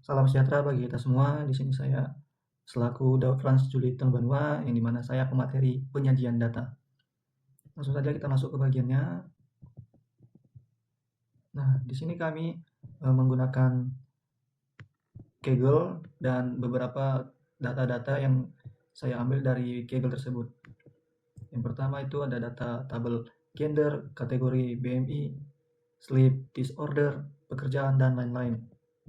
Salam sejahtera bagi kita semua. Di sini saya selaku Daud Frans Juliton Banua, yang dimana saya pemateri penyajian data. Langsung saja kita masuk ke bagiannya. Nah, di sini kami menggunakan Kaggle dan beberapa data-data yang saya ambil dari Kaggle tersebut. Yang pertama itu ada data tabel gender, kategori BMI, sleep disorder, pekerjaan, dan lain-lain.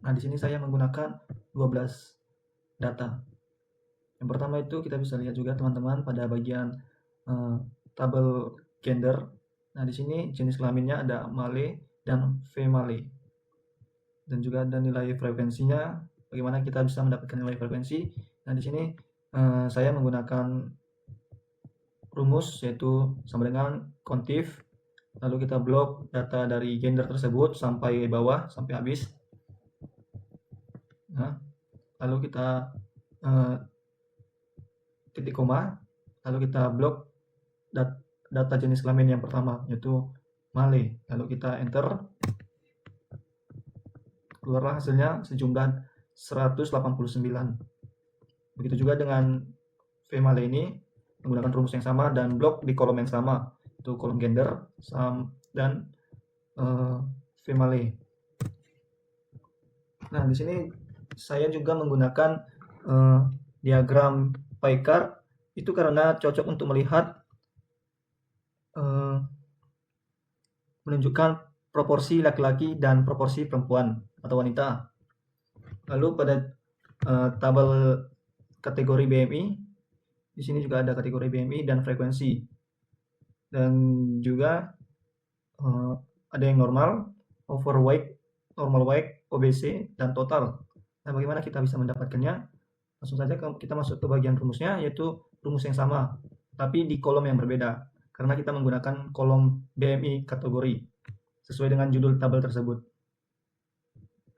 Nah, di sini saya menggunakan 12 data. Yang pertama itu kita bisa lihat juga teman-teman pada bagian tabel gender. Nah, di sini jenis kelaminnya ada male dan female. Dan juga ada nilai frekuensinya, bagaimana kita bisa mendapatkan nilai frekuensi. Nah, di sini saya menggunakan rumus yaitu sama dengan kontif. Lalu kita blok data dari gender tersebut sampai bawah, sampai habis. Nah, lalu kita titik koma, lalu kita blok data jenis kelamin yang pertama yaitu male, lalu kita enter, keluarlah hasilnya sejumlah 189. Begitu juga dengan female ini menggunakan rumus yang sama dan blok di kolom yang sama, itu kolom gender dan female. Nah, di sini saya juga menggunakan diagram pie chart itu karena cocok untuk melihat menunjukkan proporsi laki-laki dan proporsi perempuan atau wanita. Lalu pada tabel kategori BMI, di sini juga ada kategori BMI dan frekuensi. Dan juga ada yang normal, overweight, normal weight, obese, dan total. Nah, bagaimana kita bisa mendapatkannya? Langsung saja kita masuk ke bagian rumusnya, yaitu rumus yang sama, tapi di kolom yang berbeda. Karena kita menggunakan kolom BMI kategori, sesuai dengan judul tabel tersebut.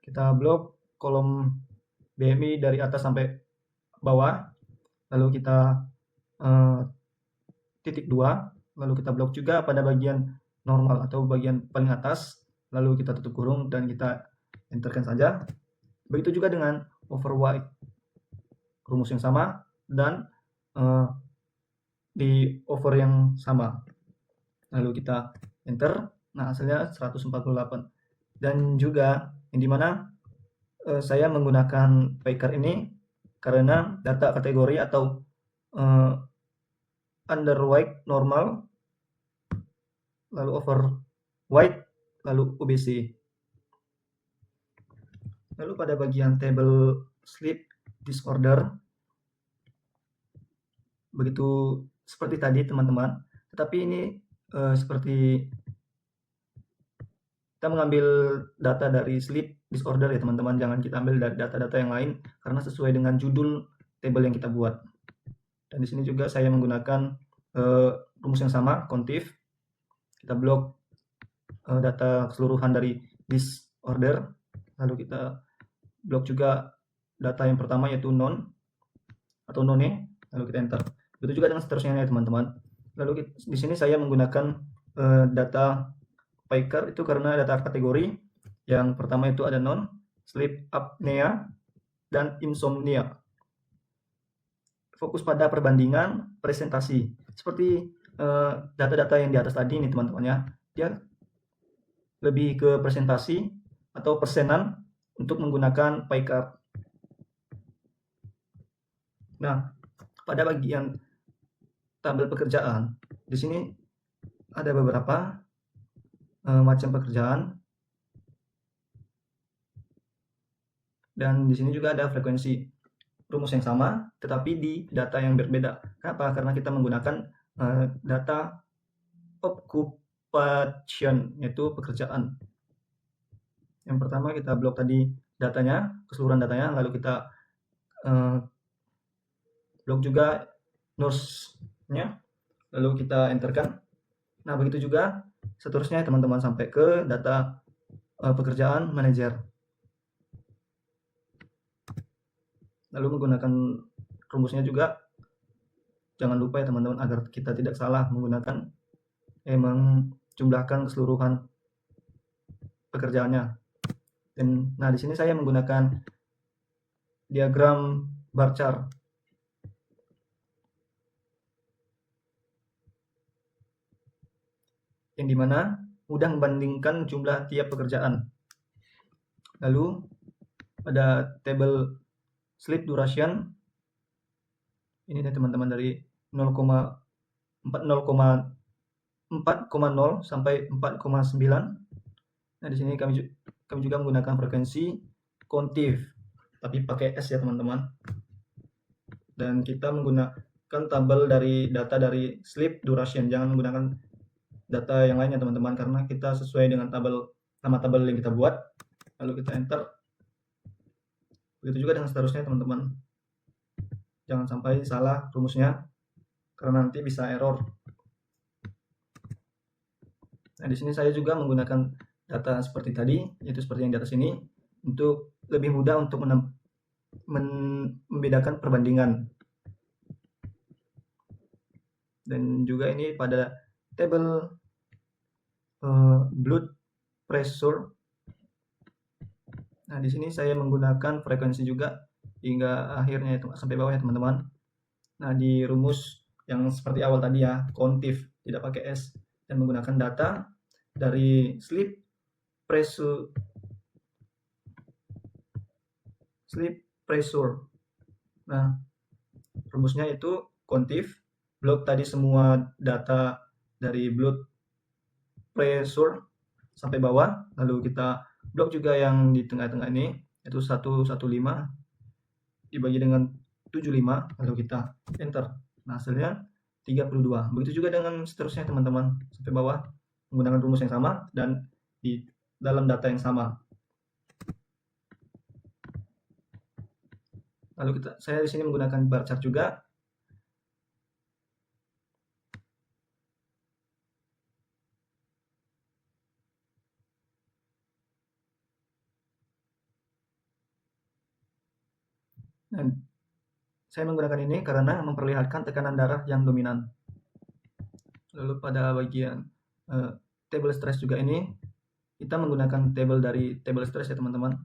Kita blok kolom BMI dari atas sampai bawah, lalu kita titik 2, lalu kita blok juga pada bagian normal atau bagian paling atas, lalu kita tutup kurung dan kita enterkan saja. Begitu juga dengan overweight, rumus yang sama dan di over yang sama, lalu kita enter. Nah, hasilnya 148. Dan juga yang dimana saya menggunakan pie chart ini karena data kategori atau underweight, normal, lalu overweight, lalu obese. Lalu pada bagian table sleep disorder, begitu seperti tadi teman-teman, tetapi ini seperti kita mengambil data dari sleep disorder ya teman-teman, jangan kita ambil dari data-data yang lain karena sesuai dengan judul table yang kita buat. Dan di sini juga saya menggunakan rumus yang sama, kontif. Kita blok data keseluruhan dari disorder, lalu kita blok juga data yang pertama yaitu non atau none, lalu kita enter. Begitu juga dengan seterusnya ya teman-teman. Lalu di sini saya menggunakan data pie chart itu karena data kategori yang pertama itu ada non, sleep apnea, dan insomnia. Fokus pada perbandingan presentasi. Seperti data-data yang di atas tadi ini teman-teman ya, dia lebih ke presentasi atau persenan untuk menggunakan pie chart. Nah, pada bagian tabel pekerjaan, di sini ada beberapa macam pekerjaan, dan di sini juga ada frekuensi. Rumus yang sama, tetapi di data yang berbeda. Kenapa? Karena kita menggunakan data occupation, yaitu pekerjaan. Yang pertama kita blok tadi datanya, keseluruhan datanya, lalu kita blok juga nurse-nya, lalu kita enterkan. Nah, begitu juga seterusnya teman-teman sampai ke data pekerjaan manajer. Lalu menggunakan rumusnya juga, jangan lupa ya teman-teman agar kita tidak salah menggunakan menjumlahkan keseluruhan pekerjaannya. Dan nah, di sini saya menggunakan diagram bar chart, yang dimana mudah membandingkan jumlah tiap pekerjaan. Lalu ada tabel sleep duration, ini nih teman-teman, dari 4,0 sampai 4,9. Nah, di sini kami juga menggunakan frekuensi kontif, tapi pakai S ya teman-teman. Dan kita menggunakan tabel dari data dari sleep duration, jangan menggunakan data yang lainnya teman-teman, karena kita sesuai dengan nama tabel yang kita buat, lalu kita enter. Begitu juga dengan seterusnya teman-teman, jangan sampai salah rumusnya karena nanti bisa error. Nah, di sini saya juga menggunakan data seperti tadi, yaitu seperti yang di atas ini, untuk lebih mudah untuk membedakan perbandingan. Dan juga ini pada tabel blood pressure. Nah, di sini saya menggunakan frekuensi juga hingga akhirnya itu sampai bawah ya teman-teman. Nah, di rumus yang seperti awal tadi ya, kontif, tidak pakai S, dan menggunakan data dari sleep pressure. Nah, rumusnya itu kontif, blok tadi semua data dari blood pressure sampai bawah, lalu kita blok juga yang di tengah-tengah ini, yaitu 115 dibagi dengan 75, lalu kita enter. Nah, hasilnya 32. Begitu juga dengan seterusnya teman-teman, sampai bawah menggunakan rumus yang sama dan di dalam data yang sama. Lalu saya di sini menggunakan bar chart juga. Dan saya menggunakan ini karena memperlihatkan tekanan darah yang dominan. Lalu pada bagian table stress juga ini, kita menggunakan tabel dari table stress ya teman-teman.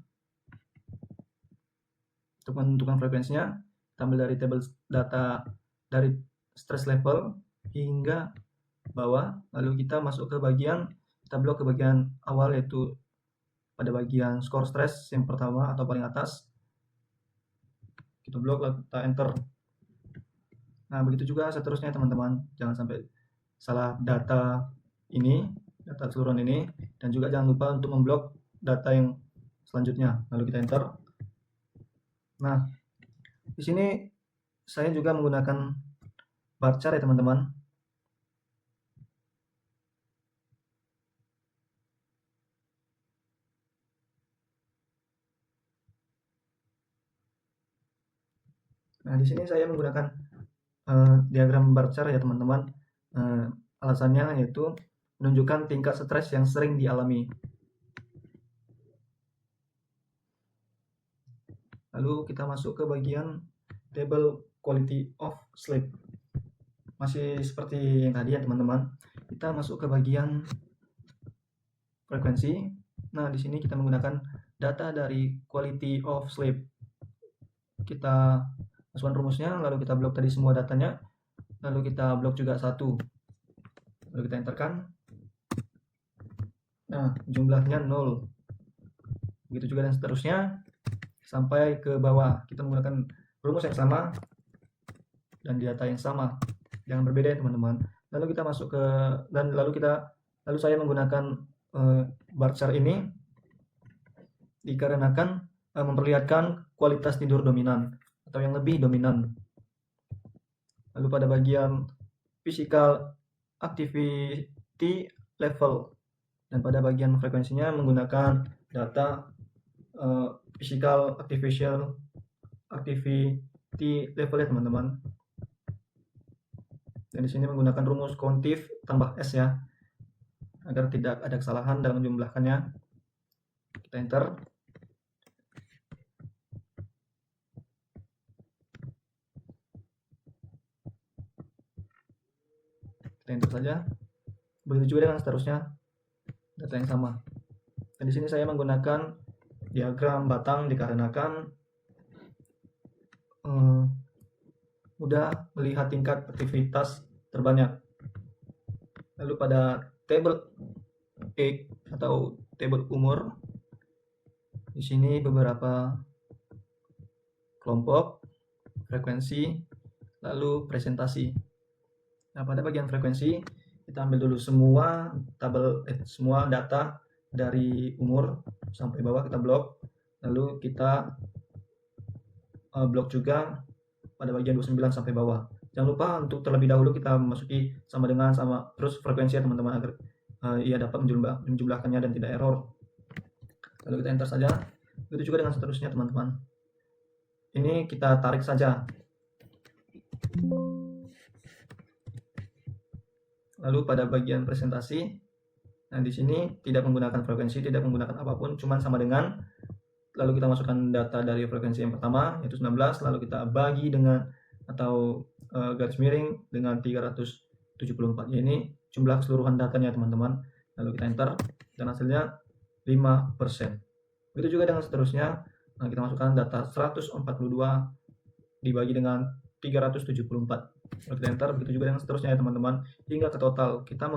Untuk menentukan frekuensinya, kita ambil dari tabel data dari stress level hingga bawah, lalu kita masuk ke bagian, kita blok ke bagian awal, yaitu pada bagian score stress yang pertama atau paling atas, kita blok lalu kita enter. Nah, begitu juga seterusnya teman-teman, jangan sampai salah data ini, data keseluruhan ini, dan juga jangan lupa untuk memblok data yang selanjutnya, lalu kita enter. Nah, di sini saya juga menggunakan bar chart ya teman-teman. Nah, di sini saya menggunakan diagram bar chart ya teman-teman. Alasannya yaitu menunjukkan tingkat stres yang sering dialami. Lalu kita masuk ke bagian table quality of sleep. Masih seperti yang tadi ya teman-teman. Kita masuk ke bagian frekuensi. Nah, di sini kita menggunakan data dari quality of sleep. Kita masukkan rumusnya, lalu kita blok tadi semua datanya, lalu kita blok juga 1, lalu kita enterkan. Nah, jumlahnya 0. Begitu juga dan seterusnya sampai ke bawah. Kita menggunakan rumus yang sama dan data yang sama, jangan berbeda ya teman-teman. Lalu kita masuk ke lalu saya menggunakan bar chart ini dikarenakan memperlihatkan kualitas tidur dominan atau yang lebih dominan. Lalu pada bagian physical activity level, dan pada bagian frekuensinya menggunakan data physical activity level ya teman-teman. Dan di sini menggunakan rumus kontif tambah S ya, agar tidak ada kesalahan dalam menjumlahkannya. Kita enter. Kita enter saja. Begitu juga dengan seterusnya, data yang sama. Dan di sini saya menggunakan diagram batang dikarenakan mudah melihat tingkat aktivitas terbanyak. Lalu pada table age atau table umur, di sini beberapa kelompok, frekuensi, lalu presentasi. Nah, pada bagian frekuensi kita ambil dulu semua semua data dari umur sampai bawah kita blok, lalu kita blok juga pada bagian 29 sampai bawah. Jangan lupa untuk terlebih dahulu kita masuki sama dengan terus frekuensi ya teman-teman, agar ia dapat menjumlahkannya dan tidak error. Lalu kita enter saja. Begitu juga dengan seterusnya teman-teman. Ini kita tarik saja. Lalu pada bagian presentasi, nah di sini tidak menggunakan frekuensi, tidak menggunakan apapun, cuman sama dengan, lalu kita masukkan data dari frekuensi yang pertama yaitu 19, lalu kita bagi dengan atau garis miring dengan 374. Ini jumlah keseluruhan datanya teman-teman. Lalu kita enter dan hasilnya 5%. Begitu juga dengan seterusnya. Nah, kita masukkan data 142 dibagi dengan 374. Lalu kita enter. Begitu juga dengan seterusnya ya teman-teman, hingga ke total. Kita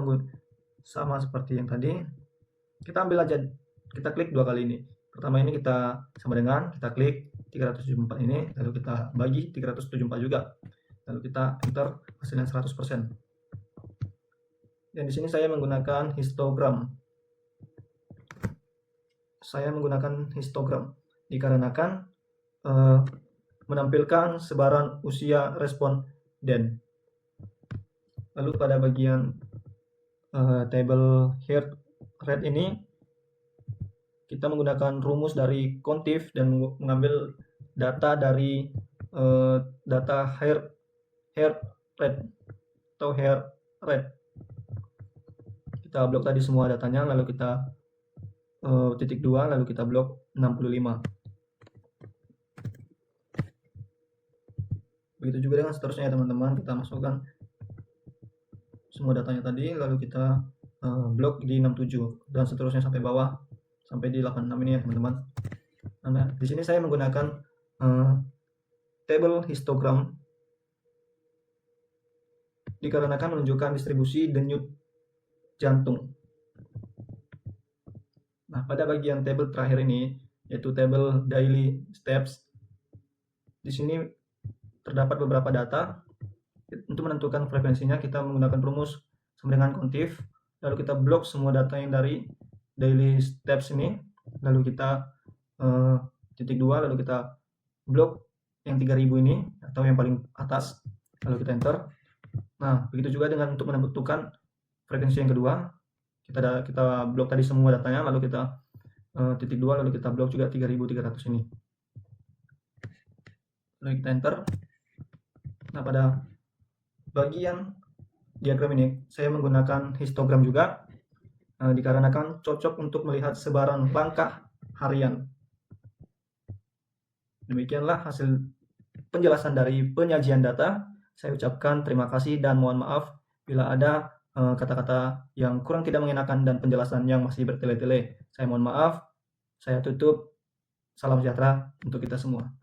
sama seperti yang tadi. Kita ambil aja, kita klik 2 kali ini. Pertama ini kita sama dengan, kita klik 374 ini, lalu kita bagi 374 juga. Lalu kita enter, hasilnya 100%. Dan di sini saya menggunakan histogram. Saya menggunakan histogram dikarenakan menampilkan sebaran usia responden. Lalu pada bagian table heart rate ini kita menggunakan rumus dari kontif dan mengambil data dari data heart rate atau heart rate. Kita blok tadi semua datanya, lalu kita titik 2, lalu kita blok 65. Begitu juga dengan seterusnya ya teman-teman, kita masukkan semua datanya tadi, lalu kita blok di 67 dan seterusnya sampai bawah sampai di 86 ini ya teman-teman. Nah, di sini saya menggunakan table histogram dikarenakan menunjukkan distribusi denyut jantung. Nah, pada bagian table terakhir ini yaitu table daily steps, di sini terdapat beberapa data. Untuk menentukan frekuensinya kita menggunakan rumus sama dengan kontif, lalu kita blok semua data yang dari daily steps ini, lalu kita titik 2, lalu kita blok yang 3000 ini atau yang paling atas, lalu kita enter. Nah, begitu juga dengan untuk menentukan frekuensi yang kedua, kita blok tadi semua datanya, lalu kita titik 2, lalu kita blok juga 3300 ini, lalu kita enter. Nah, pada bagian diagram ini saya menggunakan histogram juga dikarenakan cocok untuk melihat sebaran langkah harian. Demikianlah hasil penjelasan dari penyajian data. Saya ucapkan terima kasih dan mohon maaf bila ada kata-kata yang kurang tidak mengenakan dan penjelasan yang masih bertele-tele. Saya mohon maaf. Saya tutup. Salam sejahtera untuk kita semua.